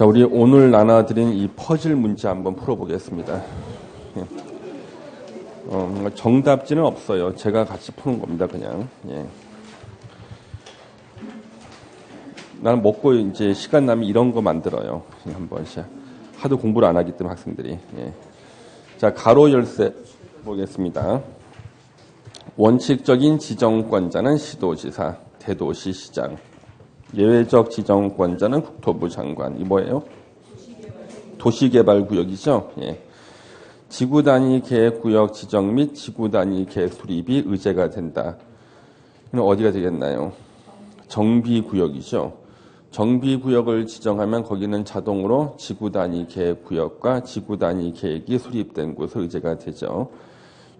자, 우리 오늘 나눠드린 이 퍼즐 문제 한번 풀어보겠습니다. 정답지는 없어요. 제가 같이 푸는 겁니다, 그냥. 예. 나는 먹고 이제 시간 나면 이런 거 만들어요. 한 번씩. 하도 공부를 안 하기 때문에 학생들이. 예. 자, 가로 열쇠 보겠습니다. 원칙적인 지정권자는 시도지사, 대도시시장. 예외적 지정권자는 국토부 장관. 이 뭐예요? 도시개발구역이죠. 예. 지구단위 계획구역 지정 및 지구단위 계획 수립이 의제가 된다. 이건 어디가 되겠나요? 정비구역이죠. 정비구역을 지정하면 거기는 자동으로 지구단위 계획구역과 지구단위 계획이 수립된 곳으로 의제가 되죠.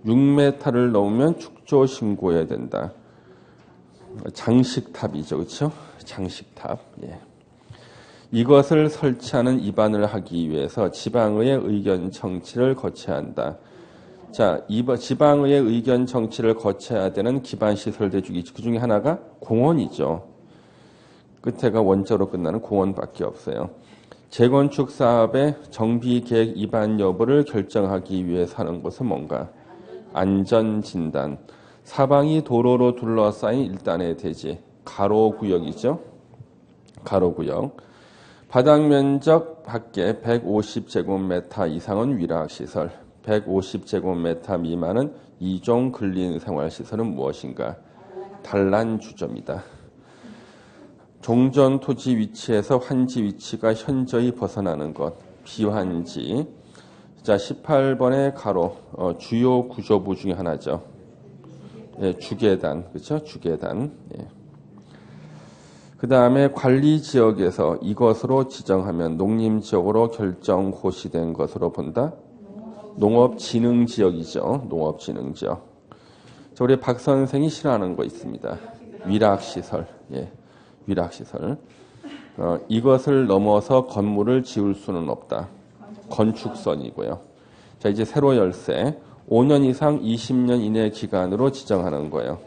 6m를 넘으면 축조 신고해야 된다. 장식탑이죠. 그렇죠? 장식탑. 예. 이것을 설치하는 입안을 하기 위해서 지방의회 의견 청취를 거쳐야 한다. 자, 지방의회 의견 청취를 거쳐야 되는 기반시설 대주기 그 중에 하나가 공원이죠. 끝에가 원자로 끝나는 공원밖에 없어요. 재건축 사업의 정비계획 위반 여부를 결정하기 위해서 하는 것은 뭔가? 안전진단. 사방이 도로로 둘러싸인 일단의 대지. 가로구역이죠. 가로구역. 바닥 면적 밖에 150제곱미터 이상은 위락시설, 150제곱미터 미만은 이종 근린생활시설은 무엇인가? 단란주점이다. 종전 토지 위치에서 환지 위치가 현저히 벗어나는 것, 비환지. 자, 18번의 가로, 주요 구조부 중에 하나죠. 예, 주계단, 그렇죠? 주계단. 예. 그 다음에 관리지역에서 이것으로 지정하면 농림지역으로 결정 고시된 것으로 본다. 농업진흥지역이죠. 농업진흥지역. 자, 우리 박 선생이 싫어하는 거 있습니다. 위락시설. 예, 위락시설. 이것을 넘어서 건물을 지을 수는 없다. 건축선이고요. 자, 이제 세로 열쇠. 5년 이상 20년 이내 기간으로 지정하는 거예요.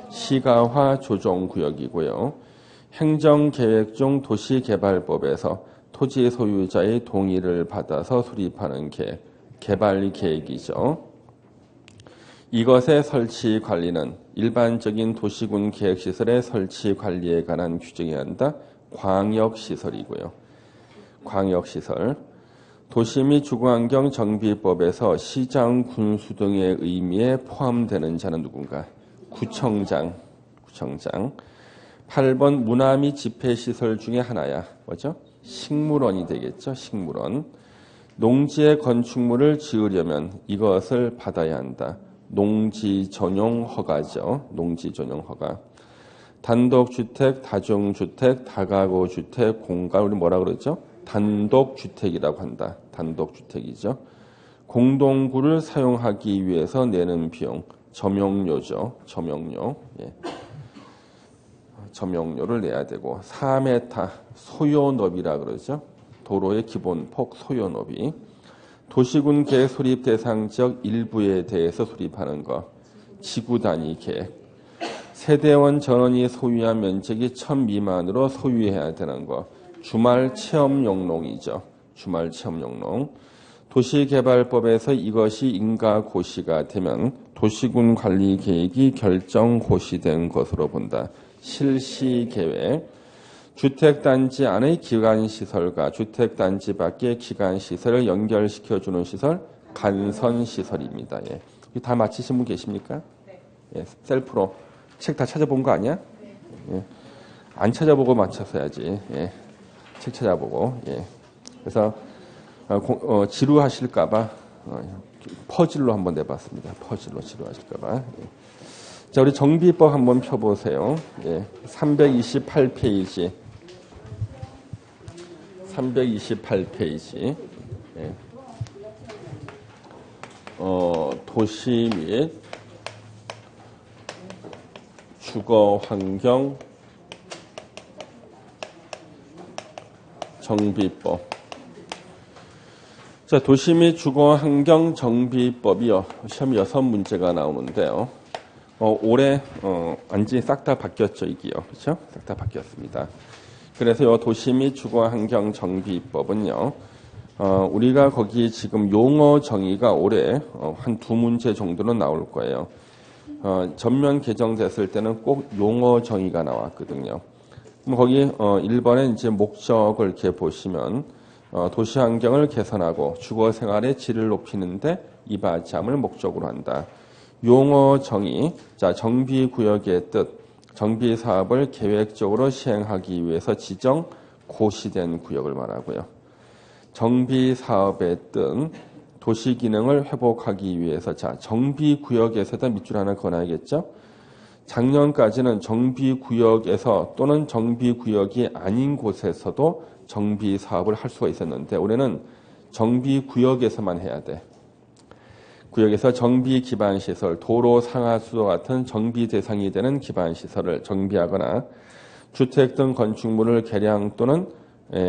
시가화 조정구역이고요. 행정계획 중 도시개발법에서 토지 소유자의 동의를 받아서 수립하는 계획, 개발계획이죠. 이것의 설치 관리는 일반적인 도시군 계획시설의 설치 관리에 관한 규정이 한다. 광역시설이고요. 광역시설. 도시 및 주거환경 정비법에서 시장, 군수 등의 의미에 포함되는 자는 누군가? 구청장. 구청장. 8번 문화 및 집회시설 중에 하나야. 뭐죠? 식물원이 되겠죠. 식물원. 농지의 건축물을 지으려면 이것을 받아야 한다. 농지 전용 허가죠. 농지 전용 허가. 단독주택, 다중주택, 다가구주택, 공간, 우리 뭐라 그러죠? 단독주택이라고 한다. 단독주택이죠. 공동구를 사용하기 위해서 내는 비용, 점용료죠. 점용료. 예. 점용료를 내야 되고 4m 소요너비라 그러죠. 도로의 기본폭 소요너비. 도시군 계획 수립 대상 지역 일부에 대해서 수립하는 것. 지구단위 계획. 세대원 전원이 소유한 면적이 1000 미만으로 소유해야 되는 것. 주말 체험용농이죠. 주말 체험용농. 도시개발법에서 이것이 인가고시가 되면 도시군 관리 계획이 결정 고시된 것으로 본다. 실시계획. 주택단지 안의 기관시설과 주택단지 밖의 기관시설을 연결시켜주는 시설, 간선시설입니다. 예. 다 마치신 분 계십니까? 예. 셀프로. 책 다 찾아본 거 아니야? 예. 안 찾아보고 맞췄어야지. 예. 책 찾아보고. 예. 그래서 지루하실까봐 퍼즐로 한번 내봤습니다. 퍼즐로 지루하실까봐. 예. 자, 우리 정비법 한번 펴보세요. 예, 328페이지. 328페이지. 예. 도시 및 주거환경 정비법. 자, 도시 및 주거환경 정비법이요. 시험 6문제가 나오는데요. 올해 완전히 싹 다 바뀌었죠, 이게요. 그렇죠? 싹 다 바뀌었습니다. 그래서 이 도시 및 주거환경 정비법은요, 우리가 거기 지금 용어 정의가 올해 한 2문제 정도는 나올 거예요. 전면 개정됐을 때는 꼭 용어 정의가 나왔거든요. 그럼 거기 1번에 이제 목적을 이렇게 보시면 도시 환경을 개선하고 주거 생활의 질을 높이는데 이바지함을 목적으로 한다. 용어 정의, 자 정비 구역의 뜻, 정비 사업을 계획적으로 시행하기 위해서 지정 고시된 구역을 말하고요. 정비 사업의 뜻, 도시 기능을 회복하기 위해서 자 정비 구역에서다 밑줄 하나 그어놔야겠죠. 작년까지는 정비 구역에서 또는 정비 구역이 아닌 곳에서도 정비 사업을 할 수가 있었는데 올해는 정비 구역에서만 해야 돼. 구역에서 정비 기반 시설, 도로 상하수도 같은 정비 대상이 되는 기반 시설을 정비하거나 주택 등 건축물을 개량 또는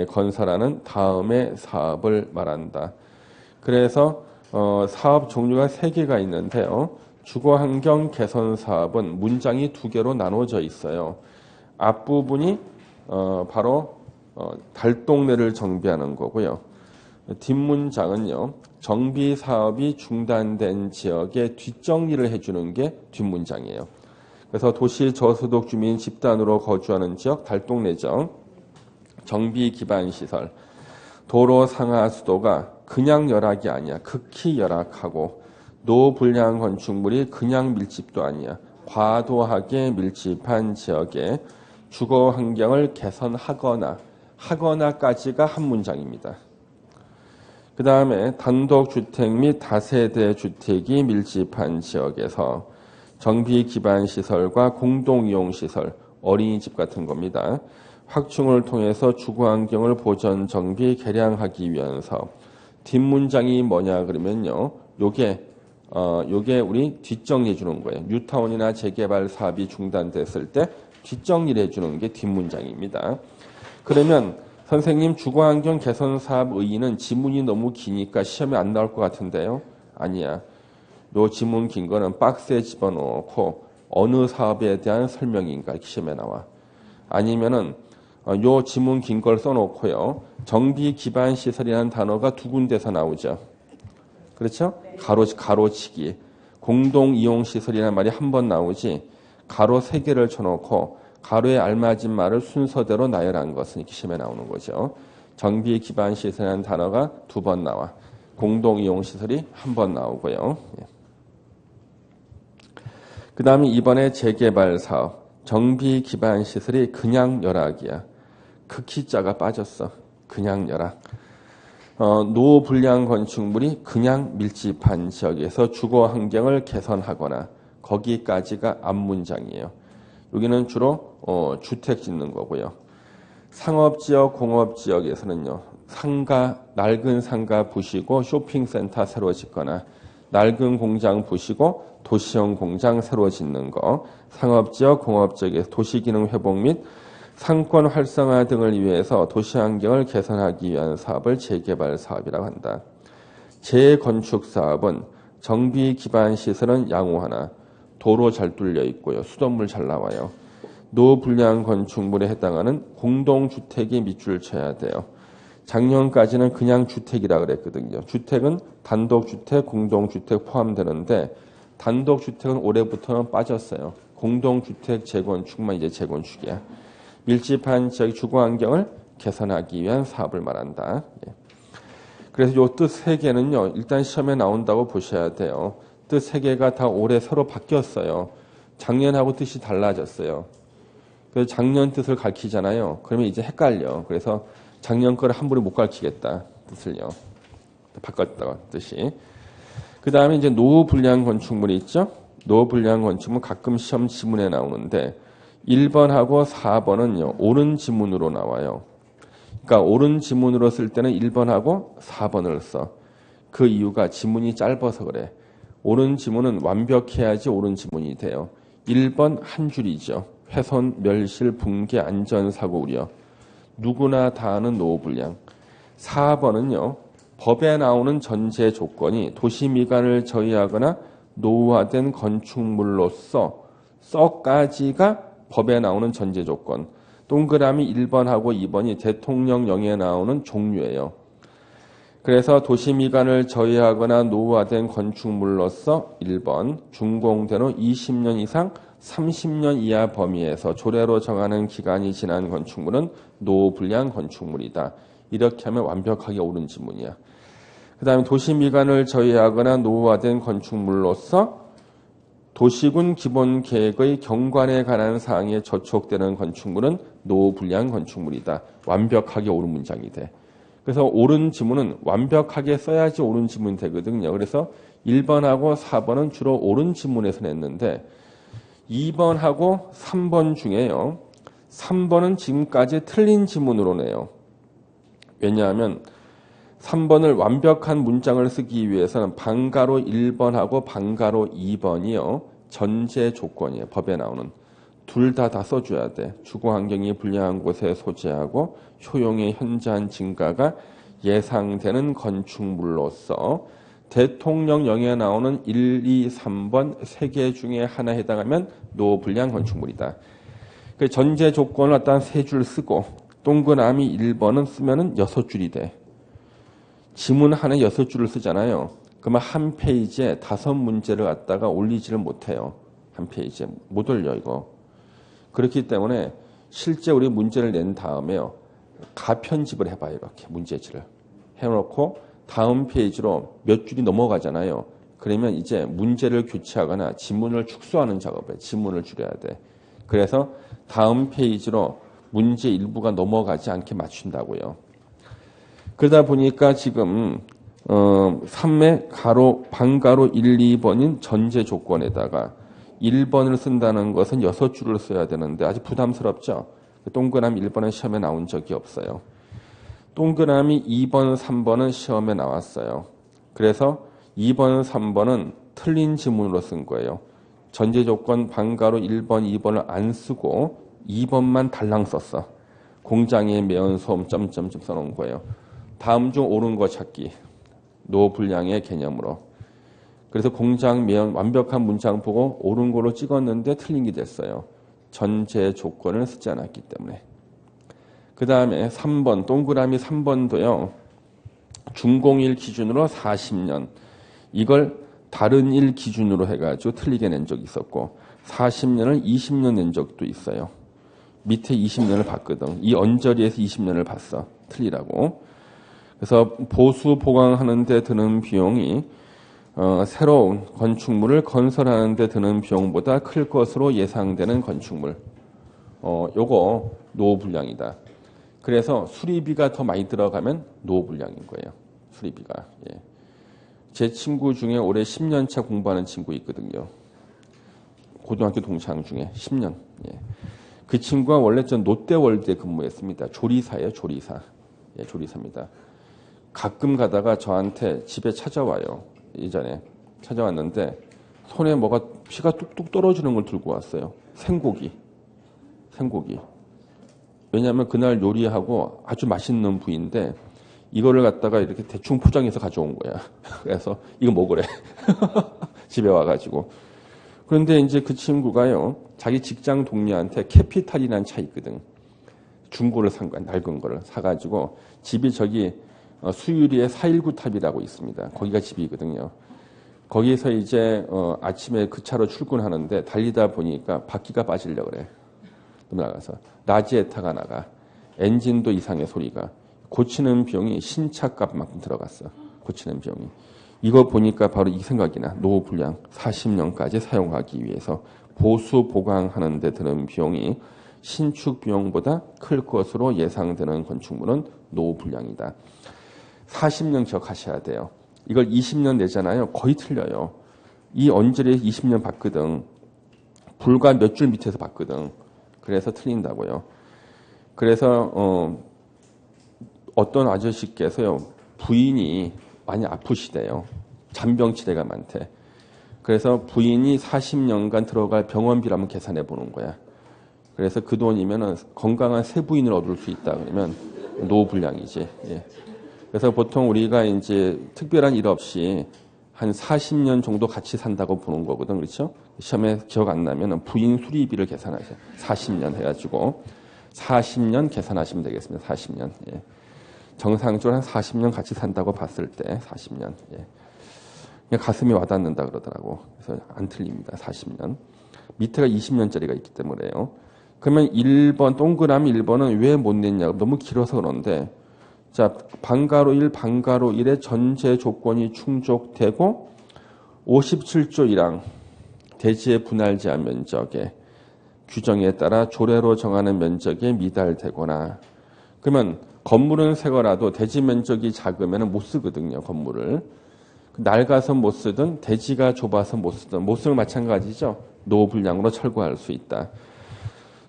건설하는 다음의 사업을 말한다. 그래서 사업 종류가 3개가 있는데요. 주거환경 개선 사업은 문장이 2개로 나눠져 있어요. 앞부분이 바로 달동네를 정비하는 거고요. 뒷문장은요. 정비 사업이 중단된 지역에 뒷정리를 해주는 게 뒷문장이에요. 그래서 도시 저소득 주민 집단으로 거주하는 지역 달동네죠. 정비 기반 시설, 도로 상하 수도가 그냥 열악이 아니야. 극히 열악하고 노불량 건축물이 그냥 밀집도 아니야. 과도하게 밀집한 지역에 주거 환경을 개선하거나까지가 한 문장입니다. 그 다음에 단독주택 및 다세대 주택이 밀집한 지역에서 정비 기반 시설과 공동이용시설, 어린이집 같은 겁니다. 확충을 통해서 주거환경을 보전, 정비, 개량하기 위한 사업. 뒷문장이 뭐냐 그러면요. 요게 우리 뒷정리해 주는 거예요. 뉴타운이나 재개발 사업이 중단됐을 때 뒷정리를 해주는 게 뒷문장입니다. 그러면 선생님 주거환경 개선 사업 의의는 지문이 너무 기니까 시험에 안 나올 것 같은데요. 아니야. 요 지문 긴 거는 박스에 집어넣고 어느 사업에 대한 설명인가 시험에 나와. 아니면은 요 지문 긴 걸 써놓고요. 정비 기반 시설이라는 단어가 2군데서 나오죠. 그렇죠? 가로치기. 공동 이용 시설이라는 말이 한 번 나오지. 가로 3개를 쳐놓고 가로에 알맞은 말을 순서대로 나열한 것은 이렇게 시험에 나오는 거죠. 정비 기반 시설이라는 단어가 2번 나와. 공동 이용 시설이 한 번 나오고요. 그 다음에 이번에 재개발 사업. 정비 기반 시설이 그냥 열악이야. 극히 자가 빠졌어. 그냥 열악. 노불량 건축물이 그냥 밀집한 지역에서 주거 환경을 개선하거나 거기까지가 앞문장이에요. 여기는 주로 주택 짓는 거고요. 상업지역, 공업지역에서는요. 낡은 상가 부시고 쇼핑센터 새로 짓거나 낡은 공장 부시고 도시형 공장 새로 짓는 거. 상업지역, 공업지역에서 도시기능 회복 및 상권 활성화 등을 위해서 도시환경을 개선하기 위한 사업을 재개발 사업이라고 한다. 재건축 사업은 정비 기반 시설은 양호하나 도로 잘 뚫려 있고요. 수돗물 잘 나와요. 노불량 건축물에 해당하는 공동주택이 밑줄 쳐야 돼요. 작년까지는 그냥 주택이라 그랬거든요. 주택은 단독주택, 공동주택 포함되는데 단독주택은 올해부터는 빠졌어요. 공동주택 재건축만 이제 재건축이야. 밀집한 지역 주거환경을 개선하기 위한 사업을 말한다. 그래서 이 뜻 3개는요. 일단 시험에 나온다고 보셔야 돼요. 뜻 3개가 다 올해 새로 바뀌었어요. 작년하고 뜻이 달라졌어요. 그래서 작년 뜻을 가르치잖아요. 그러면 이제 헷갈려. 그래서 작년 거를 함부로 못 가르치겠다. 뜻을요. 바꿨다 뜻이. 그 다음에 이제 노불량 건축물이 있죠. 노불량 건축물 가끔 시험 지문에 나오는데 1번하고 4번은요. 옳은 지문으로 나와요. 그러니까 옳은 지문으로 쓸 때는 1번하고 4번을 써. 그 이유가 지문이 짧아서 그래. 옳은 지문은 완벽해야지 옳은 지문이 돼요. 1번 한 줄이죠. 훼손, 멸실, 붕괴, 안전사고 우려. 누구나 다 아는 노후불량. 4번은요. 법에 나오는 전제 조건이 도시 미관을 저해하거나 노후화된 건축물로서 써까지가 법에 나오는 전제 조건. 동그라미 1번하고 2번이 대통령령에 나오는 종류예요. 그래서 도시미관을 저해하거나 노후화된 건축물로서 1번 준공된 후 20년 이상 30년 이하 범위에서 조례로 정하는 기간이 지난 건축물은 노후불량 건축물이다. 이렇게 하면 완벽하게 옳은 지문이야. 그 다음에 도시미관을 저해하거나 노후화된 건축물로서 도시군 기본계획의 경관에 관한 사항에 저촉되는 건축물은 노후불량 건축물이다. 완벽하게 옳은 문장이 돼. 그래서 옳은 지문은 완벽하게 써야지 옳은 지문이 되거든요. 그래서 1번하고 4번은 주로 옳은 지문에서 냈는데 2번하고 3번 중에요. 3번은 지금까지 틀린 지문으로 내요. 왜냐하면 3번을 완벽한 문장을 쓰기 위해서는 방가로 1번하고 방가로 2번이요. 전제 조건이에요. 법에 나오는. 둘 다 써줘야 돼. 주거 환경이 불량한 곳에 소재하고 효용의 현저한 증가가 예상되는 건축물로서 대통령령에 나오는 1, 2, 3번 세 개 중에 하나에 해당하면 노후불량 건축물이다. 그 전제 조건을 갖다 세 줄 쓰고 동그라미 1번은 쓰면은 6줄이 돼. 지문 하나에 6줄을 쓰잖아요. 그러면 한 페이지에 5문제를 갖다가 올리지를 못해요. 한 페이지에 못 올려 이거. 그렇기 때문에 실제 우리 문제를 낸 다음에요. 가편집을 해봐요. 이렇게 문제지를 해놓고 다음 페이지로 몇 줄이 넘어가잖아요. 그러면 이제 문제를 교체하거나 지문을 축소하는 작업에 지문을 줄여야 돼. 그래서 다음 페이지로 문제 일부가 넘어가지 않게 맞춘다고요. 그러다 보니까 지금 3의 가로 방가로 1, 2번인 전제 조건에다가 1번을 쓴다는 것은 6줄을 써야 되는데 아주 부담스럽죠. 동그라미 1번은 시험에 나온 적이 없어요. 동그라미 2번, 3번은 시험에 나왔어요. 그래서 2번, 3번은 틀린 지문으로 쓴 거예요. 전제 조건 방가로 1번, 2번을 안 쓰고 2번만 달랑 썼어. 공장에 매연 소음 점점점 써놓은 거예요. 다음 중 옳은 거 찾기. 노후불량의 개념으로. 그래서 공장 매연 완벽한 문장 보고 옳은 걸로 찍었는데 틀린 게 됐어요. 전제 조건을 쓰지 않았기 때문에. 그 다음에 3번 동그라미 3번도요. 준공일 기준으로 40년. 이걸 다른 일 기준으로 해가지고 틀리게 낸 적이 있었고 40년을 20년 낸 적도 있어요. 밑에 20년을 봤거든. 이 언저리에서 20년을 봤어. 틀리라고. 그래서 보수 보강하는 데 드는 비용이 새로운 건축물을 건설하는 데 드는 비용보다 클 것으로 예상되는 건축물. 요거 노후불량이다. 그래서 수리비가 더 많이 들어가면 노후불량인 거예요. 수리비가. 예. 제 친구 중에 올해 10년차 공부하는 친구 있거든요. 고등학교 동창 중에 10년. 예. 그 친구가 원래 전 롯데월드에 근무했습니다. 조리사예요. 조리사. 예, 조리사입니다. 가끔 가다가 저한테 집에 찾아와요. 이전에 찾아왔는데 손에 뭐가 피가 뚝뚝 떨어지는 걸 들고 왔어요. 생고기. 왜냐하면 그날 요리하고 아주 맛있는 부위인데 이거를 갖다가 이렇게 대충 포장해서 가져온 거야. 그래서 이거 먹으래. 집에 와가지고. 그런데 이제 그 친구가요. 자기 직장 동료한테 캐피탈이라는 차 있거든. 중고를 산 거야. 낡은 거를 사가지고 집이 저기 수유리에 419 탑이라고 있습니다. 거기가 집이거든요. 거기에서 이제 아침에 그 차로 출근하는데 달리다 보니까 바퀴가 빠지려고 그래. 나가서 라지에타가 나가. 엔진도 이상해 소리가. 고치는 비용이 신차 값만큼 들어갔어. 고치는 비용이. 이거 보니까 바로 이 생각이 나. 노후불량 40년까지 사용하기 위해서 보수 보강하는 데 드는 비용이 신축 비용보다 클 것으로 예상되는 건축물은 노후불량이다. 40년 기억하셔야 돼요. 이걸 20년 내잖아요. 거의 틀려요. 이 언저리에 20년 봤거든. 불과 몇 줄 밑에서 봤거든. 그래서 틀린다고요. 그래서 어떤 아저씨께서요. 부인이 많이 아프시대요. 잔병치레가 많대. 그래서 부인이 40년간 들어갈 병원비를 계산해 보는 거야. 그래서 그 돈이면 건강한 새 부인을 얻을 수 있다. 그러면 노후불량이지. 예. 그래서 보통 우리가 이제 특별한 일 없이 한 40년 정도 같이 산다고 보는 거거든. 그렇죠? 시험에 기억 안 나면 부인 수리비를 계산하세요. 40년 해가지고. 40년 계산하시면 되겠습니다. 40년. 예. 정상적으로 한 40년 같이 산다고 봤을 때 40년. 예. 그냥 가슴이 와닿는다 그러더라고. 그래서 안 틀립니다. 40년. 밑에가 20년짜리가 있기 때문에요. 그러면 1번, 동그라미 1번은 왜 못 냈냐고. 너무 길어서 그런데, 자, 방가로 1, 방가로 1의 전제 조건이 충족되고 57조 1항 대지의 분할 제한 면적에 규정에 따라 조례로 정하는 면적에 미달되거나, 그러면 건물은 새거라도 대지 면적이 작으면 못 쓰거든요. 건물을. 낡아서 못 쓰든 대지가 좁아서 못 쓰든 못 쓰면 마찬가지죠. 노후불량으로 철거할 수 있다.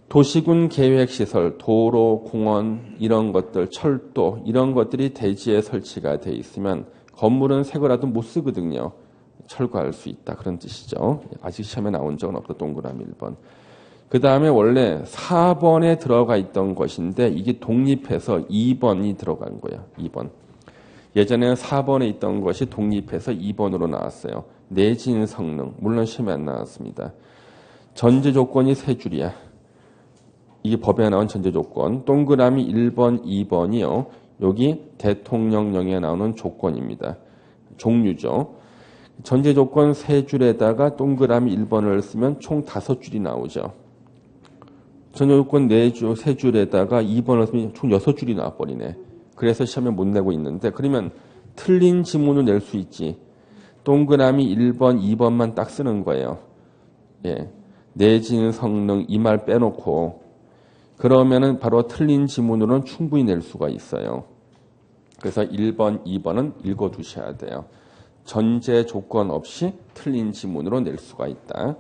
도시군 계획시설, 도로, 공원 이런 것들, 철도 이런 것들이 대지에 설치가 돼 있으면 건물은 새거라도 못 쓰거든요. 철거할 수 있다. 그런 뜻이죠. 아직 시험에 나온 적은 없다. 동그라미 1번. 그 다음에 원래 4번에 들어가 있던 것인데 이게 독립해서 2번이 들어간 거예요. 2번. 예전에는 4번에 있던 것이 독립해서 2번으로 나왔어요. 내진 성능. 물론 시험에 안 나왔습니다. 전제 조건이 세 줄이야. 이게 법에 나온 전제 조건. 동그라미 1번, 2번이요. 여기 대통령령에 나오는 조건입니다. 종류죠. 전제 조건 세 줄에다가 동그라미 1번을 쓰면 총 5줄이 나오죠. 전제 조건 4줄, 3줄에다가 2번을 쓰면 총 6줄이 나와버리네. 그래서 시험에 못 내고 있는데, 그러면 틀린 지문을 낼 수 있지. 동그라미 1번, 2번만 딱 쓰는 거예요. 예. 내진 성능 이 말 빼놓고 그러면은 바로 틀린 지문으로는 충분히 낼 수가 있어요. 그래서 1번, 2번은 읽어두셔야 돼요. 전제 조건 없이 틀린 지문으로 낼 수가 있다.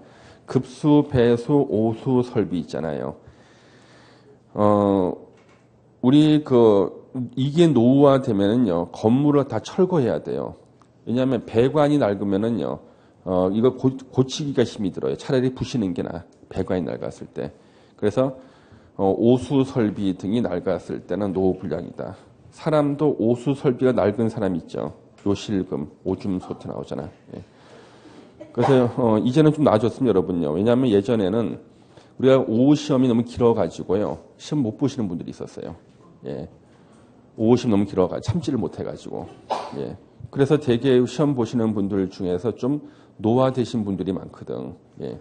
급수, 배수, 오수 설비 있잖아요. 우리 이게 노후화되면은요, 건물을 다 철거해야 돼요. 왜냐하면 배관이 낡으면은요, 이거 고치기가 힘이 들어요. 차라리 부시는 게 나아. 배관이 낡았을 때. 그래서 오수 설비 등이 낡았을 때는 노후불량이다. 사람도 오수 설비가 낡은 사람 있죠. 요실금, 오줌 소트 나오잖아. 예. 그래서 이제는 좀 나아졌습니다, 여러분요. 왜냐하면 예전에는 우리가 오후 시험이 너무 길어가지고요, 시험 못 보시는 분들이 있었어요. 예. 오후 시험 너무 길어가지고 참지를 못해가지고. 예. 그래서 대개 시험 보시는 분들 중에서 좀 노화되신 분들이 많거든. 예.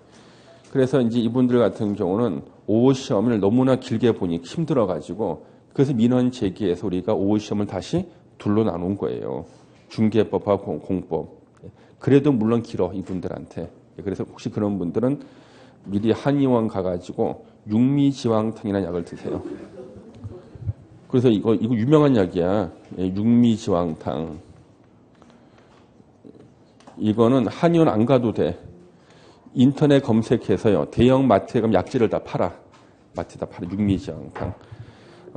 그래서 이제 이분들 같은 경우는 오후 시험을 너무나 길게 보니 힘들어가지고, 그래서 민원 제기해서 우리가 오후 시험을 다시 둘로 나눈 거예요. 중개법하고 공법. 그래도 물론 길어, 이분들한테. 그래서 혹시 그런 분들은 미리 한의원 가가지고 육미지왕탕이라는 약을 드세요. 그래서 이거 유명한 약이야. 육미지왕탕. 이거는 한의원 안 가도 돼. 인터넷 검색해서요, 대형 마트에 가면 약재를 다 팔아. 마트에 다 팔아. 육미지왕탕.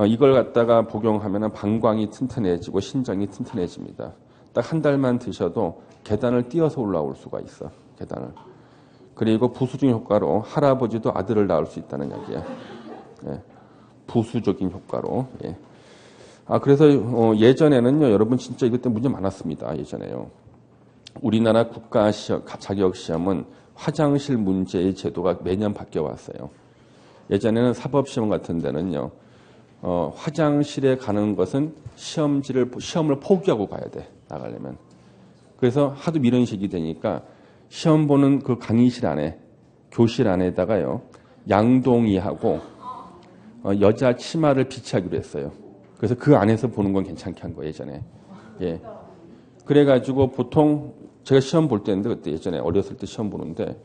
이걸 갖다가 복용하면 방광이 튼튼해지고 신장이 튼튼해집니다. 딱 한 달만 드셔도 계단을 뛰어서 올라올 수가 있어. 계단을. 그리고 부수적 효과로 할아버지도 아들을 낳을 수 있다는 약이야. 예. 부수적인 효과로. 예. 그래서 예전에는요, 여러분 진짜 이것 때문에 문제 많았습니다. 예전에요. 우리나라 국가 시험, 자격 시험은 화장실 문제의 제도가 매년 바뀌어 왔어요. 예전에는 사법 시험 같은 데는요, 화장실에 가는 것은 시험을 포기하고 가야 돼, 나가려면. 그래서 하도 밀원식이 되니까 시험 보는 그 강의실 안에, 교실 안에다가요, 양동이하고 여자 치마를 비치하기로 했어요. 그래서 그 안에서 보는 건 괜찮게 한 거예요, 예전에. 예. 그래가지고 보통 제가 시험 볼 때인데, 그때 예전에 어렸을 때 시험 보는데,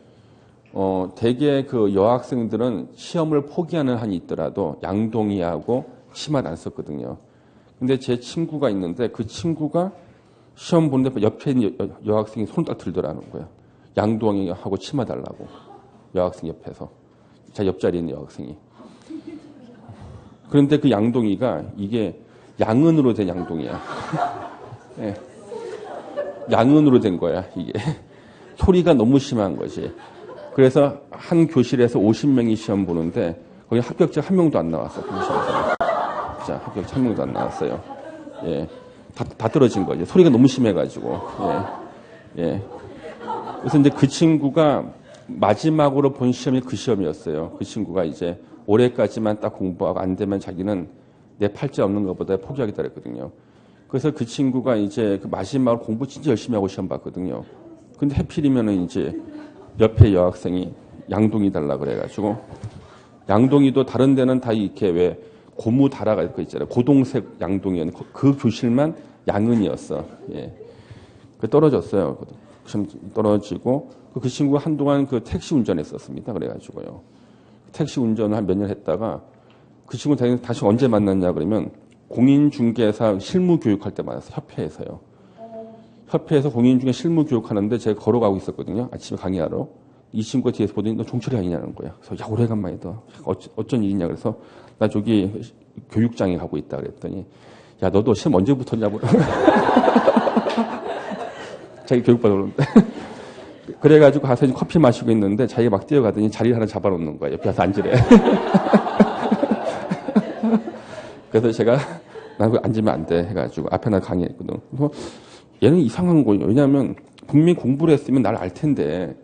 대개 그 여학생들은 시험을 포기하는 한이 있더라도 양동이하고 치마를 안 썼거든요. 근데 제 친구가 있는데 그 친구가 시험 보는데 옆에 있는 여학생이 손을 딱 들더라는 거예요. 양동이하고 치마 달라고. 여학생 옆에서. 자, 옆자리에 있는 여학생이. 그런데 그 양동이가 이게 양은으로 된 양동이야. 네. 양은으로 된 거야, 이게. 소리가 너무 심한 거지. 그래서 한 교실에서 50명이 시험 보는데 거기 합격자 한 명도 안 나왔어. 그 시험에서. 진짜 합격자 한 명도 안 나왔어요. 예. 다 떨어진 거죠. 소리가 너무 심해가지고. 예. 예. 그래서 이제 그 친구가 마지막으로 본 시험이 그 시험이었어요. 그 친구가 이제 올해까지만 딱 공부하고 안 되면 자기는 내 팔자 없는 것보다 포기하겠다 그랬거든요. 그래서 그 친구가 이제 그 마지막으로 공부 진짜 열심히 하고 시험 봤거든요. 근데 해필이면은 이제 옆에 여학생이 양동이 달라 그래가지고 양동이도 다른 데는 다 이렇게 왜 고무 달아가 있고 있잖아요. 고동색 양동이었는데 그 교실만 양은이었어. 예. 그 떨어졌어요. 시험 떨어지고 그 친구가 한동안 그 택시 운전했었습니다. 그래가지고요. 택시 운전을 한 몇 년 했다가 그 친구 다시 언제 만났냐 그러면 공인중개사 실무 교육할 때 만났어요. 협회에서요. 협회에서 공인중개 실무 교육하는데 제가 걸어가고 있었거든요. 아침에 강의하러. 이 친구가 뒤에서 보더니 너 종철이 아니냐는 거야. 그래서 야 오래간만이다. 어쩐 일이냐 그래서 나 저기 교육장에 가고 있다 그랬더니 야 너도 시험 언제 붙었냐고. 자기 교육받으러 오는데. 그래가지고 가서 커피 마시고 있는데 자기가 막 뛰어가더니 자리 하나 잡아놓는 거야. 옆에 와서 앉으래. 그래서 제가 나 그 앉으면 안 돼 해가지고 앞에 나 강의했거든. 그래서 얘는 이상한 거예요. 왜냐하면 분명히 공부를 했으면 날 알 텐데.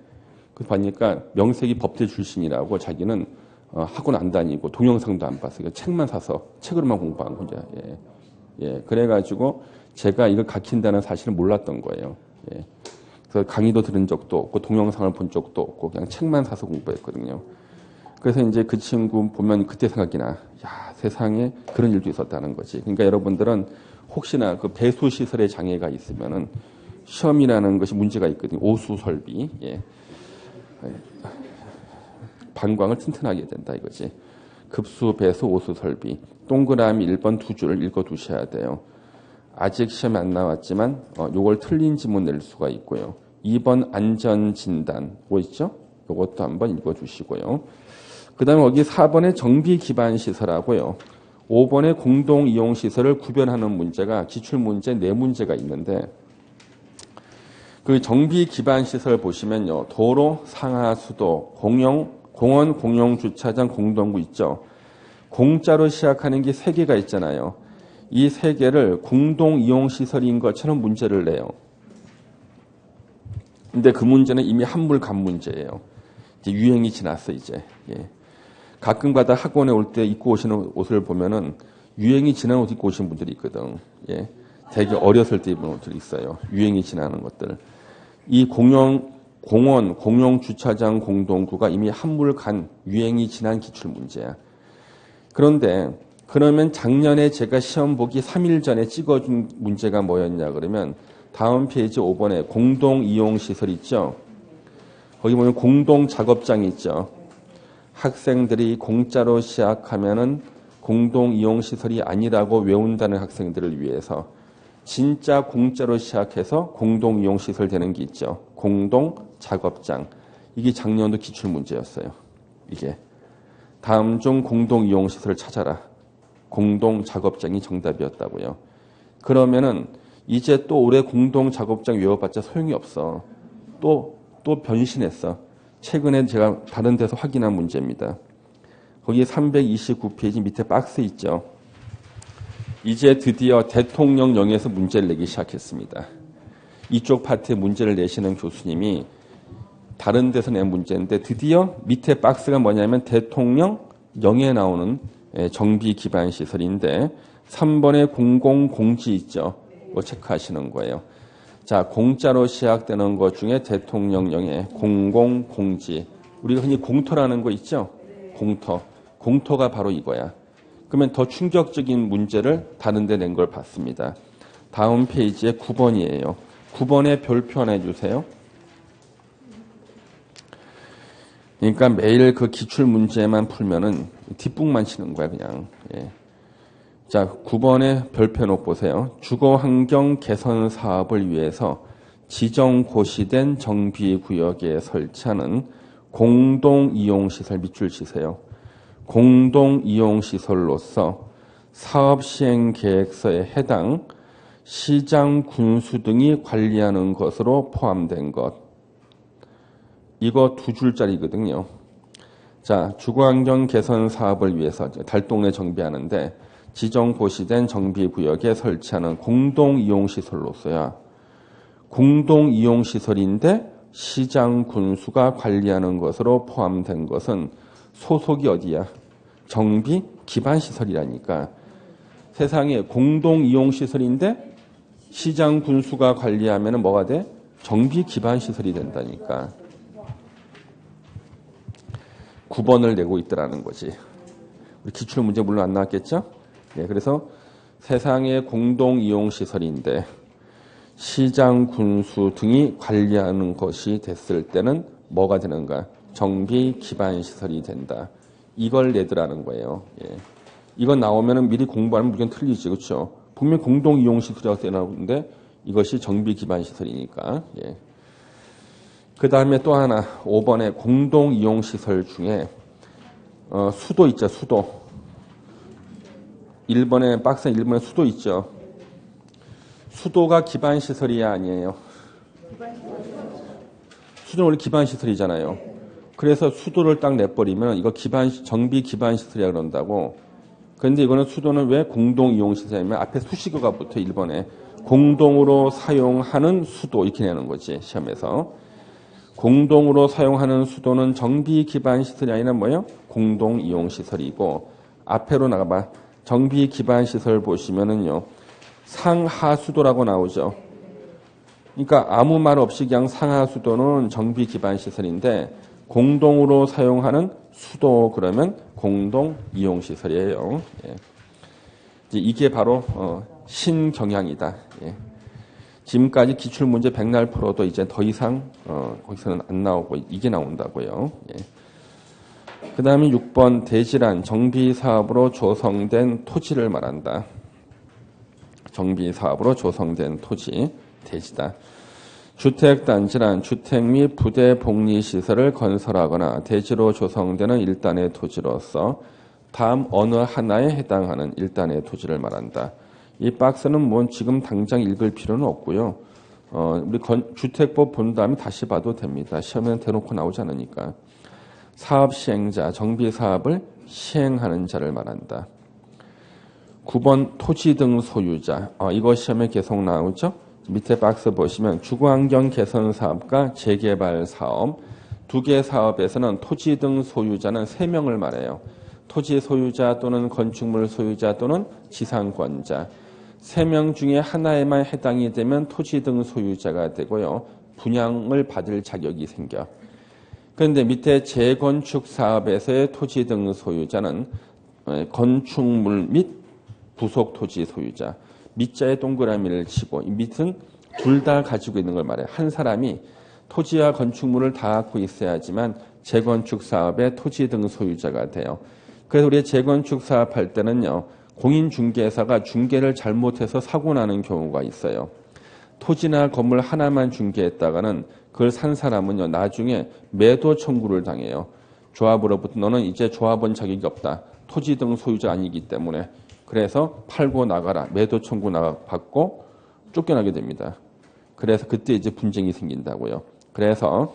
그래서 보니까 명색이 법대 출신이라고 자기는 학원 안 다니고 동영상도 안 봤어요. 책만 사서 책으로만 공부한 거죠. 예. 예. 그래가지고 제가 이걸 가르친다는 사실을 몰랐던 거예요. 예. 그래서 강의도 들은 적도 없고 동영상을 본 적도 없고 그냥 책만 사서 공부했거든요. 그래서 이제 그 친구 보면 그때 생각이 나. 야, 세상에 그런 일도 있었다는 거지. 그러니까 여러분들은 혹시나 그 배수 시설에 장애가 있으면은 시험이라는 것이 문제가 있거든요. 오수 설비. 예. 방광을 튼튼하게 된다 이거지. 급수, 배수, 오수 설비. 동그라미 1번 두 줄 읽어 두셔야 돼요. 아직 시험에 안 나왔지만 요걸 틀린 지문 낼 수가 있고요. 2번 안전진단 뭐 있죠? 요것도 한번 읽어주시고요. 그 다음에 여기 4번에 정비기반시설하고요. 5번에 공동이용시설을 구별하는 문제가 기출문제 4문제가 있는데 그 정비기반시설 보시면요. 도로, 상하수도, 공원, 공용주차장, 공동구 있죠. 공짜로 시작하는 게 3개가 있잖아요. 이 3개를 공동이용시설인 것처럼 문제를 내요. 근데 그 문제는 이미 한물간 문제예요. 이제 유행이 지났어 이제. 예. 가끔가다 학원에 올 때 입고 오시는 옷을 보면은 유행이 지난 옷 입고 오신 분들이 있거든. 예. 되게 어렸을 때 입은 옷들이 있어요. 유행이 지나는 것들. 이 공원, 공용주차장, 공동구가 이미 한물간 유행이 지난 기출문제야. 그런데 그러면 작년에 제가 시험 보기 3일 전에 찍어준 문제가 뭐였냐 그러면 다음 페이지 5번에 공동이용시설 있죠. 거기 보면 공동작업장이 있죠. 학생들이 공짜로 시작하면은 공동이용시설이 아니라고 외운다는 학생들을 위해서 진짜 공짜로 시작해서 공동이용시설 되는 게 있죠. 공동작업장. 이게 작년도 기출문제였어요. 이게. 다음 중 공동이용시설을 찾아라. 공동작업장이 정답이었다고요. 그러면은 이제 또 올해 공동작업장 외워봤자 소용이 없어. 또 변신했어. 최근에 제가 다른 데서 확인한 문제입니다. 거기 329페이지 밑에 박스 있죠. 이제 드디어 대통령령에서 문제를 내기 시작했습니다. 이쪽 파트에 문제를 내시는 교수님이 다른 데서 낸 문제인데 드디어 밑에 박스가 뭐냐면 대통령령에 나오는 정비기반시설인데 3번에 공공공지 있죠. 뭐 체크하시는 거예요. 자, 공짜로 시작되는 것 중에 대통령령에 공공공지. 우리가 흔히 공터라는 거 있죠? 공터. 공터가 바로 이거야. 그러면 더 충격적인 문제를 다른 데 낸 걸 봤습니다. 다음 페이지에 9번이에요. 9번에 별표 하나 해주세요. 그러니까 매일 그 기출 문제만 풀면은 뒷북만 치는 거야, 그냥. 예. 자, 9번에 별표 놓고 보세요. 주거 환경 개선 사업을 위해서 지정 고시된 정비구역에 설치하는 공동이용시설 밑줄 치세요. 공동이용시설로서 사업시행계획서에 해당 시장, 군수 등이 관리하는 것으로 포함된 것. 이거 2줄짜리거든요. 자, 주거환경 개선 사업을 위해서 달동네 정비하는데 지정 고시된 정비구역에 설치하는 공동이용시설로서야 공동이용시설인데 시장, 군수가 관리하는 것으로 포함된 것은 소속이 어디야? 정비 기반시설이라니까. 세상에 공동이용시설인데 시장 군수가 관리하면 뭐가 돼? 정비 기반시설이 된다니까. 9번을 내고 있더라는 거지. 우리 기출문제 물론 안 나왔겠죠? 예, 그래서 세상의 공동이용시설인데 시장 군수 등이 관리하는 것이 됐을 때는 뭐가 되는가? 정비 기반시설이 된다. 이걸 내더라는 거예요. 예. 이거 나오면 미리 공부하면 무조건 틀리지, 그렇죠? 분명히 공동이용시설이라고 나오는데 이것이 정비 기반시설이니까. 예. 그 다음에 또 하나 5번에 공동이용시설 중에 수도 있죠. 수도. 1번에 박스 1번에 수도 있죠. 수도가 기반시설이야 아니에요? 수도는 원래 기반시설이잖아요. 그래서 수도를 딱 내버리면 이거 정비 기반시설이라 그런다고. 그런데 이거는 수도는 왜 공동이용시설이냐면 앞에 수식어가 붙어 1번에 공동으로 사용하는 수도 이렇게 내는 거지 시험에서. 공동으로 사용하는 수도는 정비 기반 시설이 아니라 뭐예요? 공동 이용 시설이고 앞에로 나가봐. 정비 기반 시설 보시면은요. 상하수도라고 나오죠. 그러니까 아무 말 없이 그냥 상하수도는 정비 기반 시설인데 공동으로 사용하는 수도 그러면 공동 이용 시설이에요. 예. 이제 이게 바로 신경향이다. 예. 지금까지 기출문제 백날 풀어도 이제 더 이상 거기서는 안 나오고 이게 나온다고요. 예. 그 다음에 6번 대질환 정비사업으로 조성된 토지를 말한다. 정비사업으로 조성된 토지 대지다. 주택단지란 주택 및 부대 복리시설을 건설하거나 대지로 조성되는 일단의 토지로서 다음 어느 하나에 해당하는 일단의 토지를 말한다. 이 박스는 뭐 지금 당장 읽을 필요는 없고요. 우리 주택법 본 다음에 다시 봐도 됩니다. 시험에는 대놓고 나오지 않으니까. 사업 시행자, 정비 사업을 시행하는 자를 말한다. 9번 토지 등 소유자. 이거 시험에 계속 나오죠. 밑에 박스 보시면 주거환경 개선 사업과 재개발 사업. 두 개 사업에서는 토지 등 소유자는 3명을 말해요. 토지 소유자 또는 건축물 소유자 또는 지상권자. 3명 중에 하나에만 해당이 되면 토지 등 소유자가 되고요. 분양을 받을 자격이 생겨. 그런데 밑에 재건축 사업에서의 토지 등 소유자는 건축물 및 부속 토지 소유자. 밑자에 동그라미를 치고 이 밑은 둘 다 가지고 있는 걸 말해요. 한 사람이 토지와 건축물을 다 갖고 있어야지만 재건축 사업의 토지 등 소유자가 돼요. 그래서 우리 재건축 사업할 때는요. 공인중개사가 중개를 잘못해서 사고 나는 경우가 있어요. 토지나 건물 하나만 중개했다가는 그걸 산 사람은요. 나중에 매도 청구를 당해요. 조합으로부터 너는 이제 조합원 자격이 없다. 토지 등 소유자 아니기 때문에. 그래서 팔고 나가라. 매도 청구 받고 쫓겨나게 됩니다. 그래서 그때 이제 분쟁이 생긴다고요. 그래서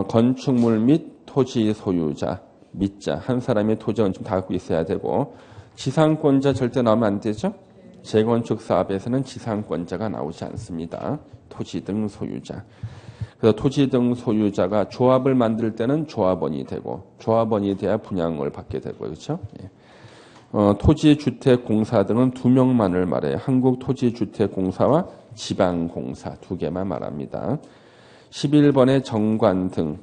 건축물 및 토지 소유자, 밑자 한 사람의 토지 건축 다 갖고 있어야 되고 지상권자 절대 나오면 안 되죠. 재건축 사업에서는 지상권자가 나오지 않습니다. 토지 등 소유자. 그래서 토지 등 소유자가 조합을 만들 때는 조합원이 되고 조합원이 돼야 분양을 받게 되고 그렇죠. 예. 토지주택공사 등은 2명만을 말해요. 한국토지주택공사와 지방공사 2개만 말합니다. 11번에 정관 등,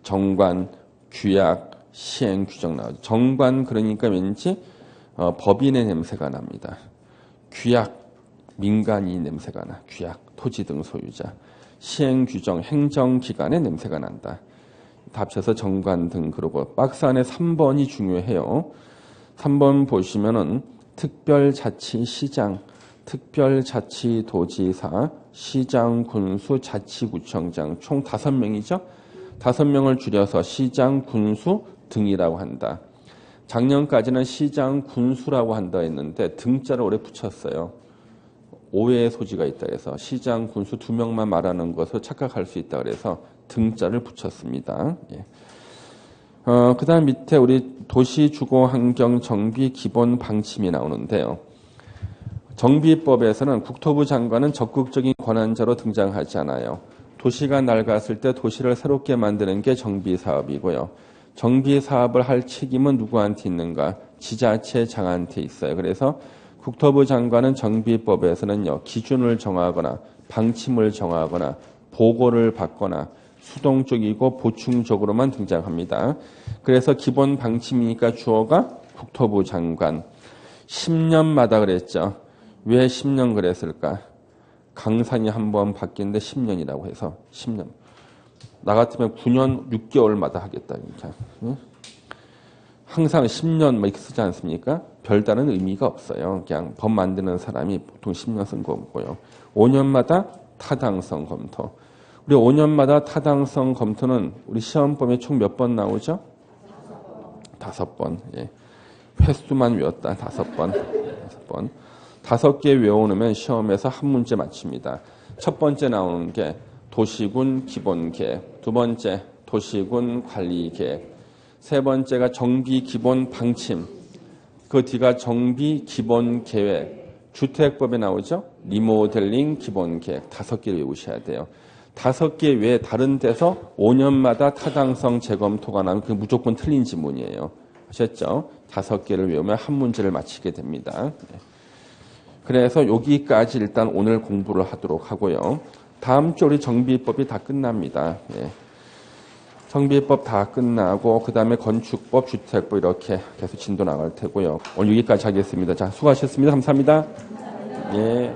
정관, 규약, 시행 규정 나오죠. 정관 그러니까 왠지 법인의 냄새가 납니다. 규약, 민간인 냄새가 나. 규약, 토지 등 소유자. 시행 규정, 행정기관의 냄새가 난다. 합쳐서 정관 등 그러고 박스 안에 3번이 중요해요. 3번 보시면은 특별자치시장, 특별자치도지사, 시장, 군수, 자치구청장 총 5명이죠. 5명을 줄여서 시장, 군수 등이라고 한다. 작년까지는 시장, 군수라고 한다 했는데 등자를 올해 붙였어요. 오해의 소지가 있다 해서 시장, 군수 2명만 말하는 것을 착각할 수 있다 그래서 등자를 붙였습니다. 예. 그 다음 밑에 우리 도시주거환경정비 기본 방침이 나오는데요. 정비법에서는 국토부 장관은 적극적인 권한자로 등장하지 않아요. 도시가 낡았을 때 도시를 새롭게 만드는 게 정비사업이고요. 정비 사업을 할 책임은 누구한테 있는가? 지자체장한테 있어요. 그래서 국토부 장관은 정비법에서는요, 기준을 정하거나 방침을 정하거나 보고를 받거나 수동적이고 보충적으로만 등장합니다. 그래서 기본 방침이니까 주어가 국토부 장관. 10년마다 그랬죠. 왜 10년 그랬을까? 강산이 한번 바뀌는데 10년이라고 해서 10년. 나 같으면 9년 6개월마다 하겠다. 그러니까. 항상 10년 뭐 이렇게 쓰지 않습니까? 별다른 의미가 없어요. 그냥 법 만드는 사람이 보통 10년 쓴 거고요. 5년마다 타당성 검토. 우리 5년마다 타당성 검토는 우리 시험범위에 총 몇 번 나오죠? 5번. 예. 횟수만 외웠다. 5번. 5번. 5개 외워놓으면 시험에서 한 문제 맞춥니다. 첫 번째 나오는 게 도시군 기본계획, 두 번째 도시군 관리계획, 세 번째가 정비 기본 방침, 그 뒤가 정비 기본 계획, 주택법에 나오죠? 리모델링 기본 계획 5개를 외우셔야 돼요. 5개 외에 다른 데서 5년마다 타당성 재검토가 나면 그게 무조건 틀린 지문이에요. 아셨죠? 5개를 외우면 한 문제를 맞히게 됩니다. 그래서 여기까지 일단 오늘 공부를 하도록 하고요. 다음 주 우리 정비법이 다 끝납니다. 예. 정비법 다 끝나고 그 다음에 건축법, 주택법 이렇게 계속 진도 나갈 테고요. 오늘 여기까지 하겠습니다. 자, 수고하셨습니다. 감사합니다. 예.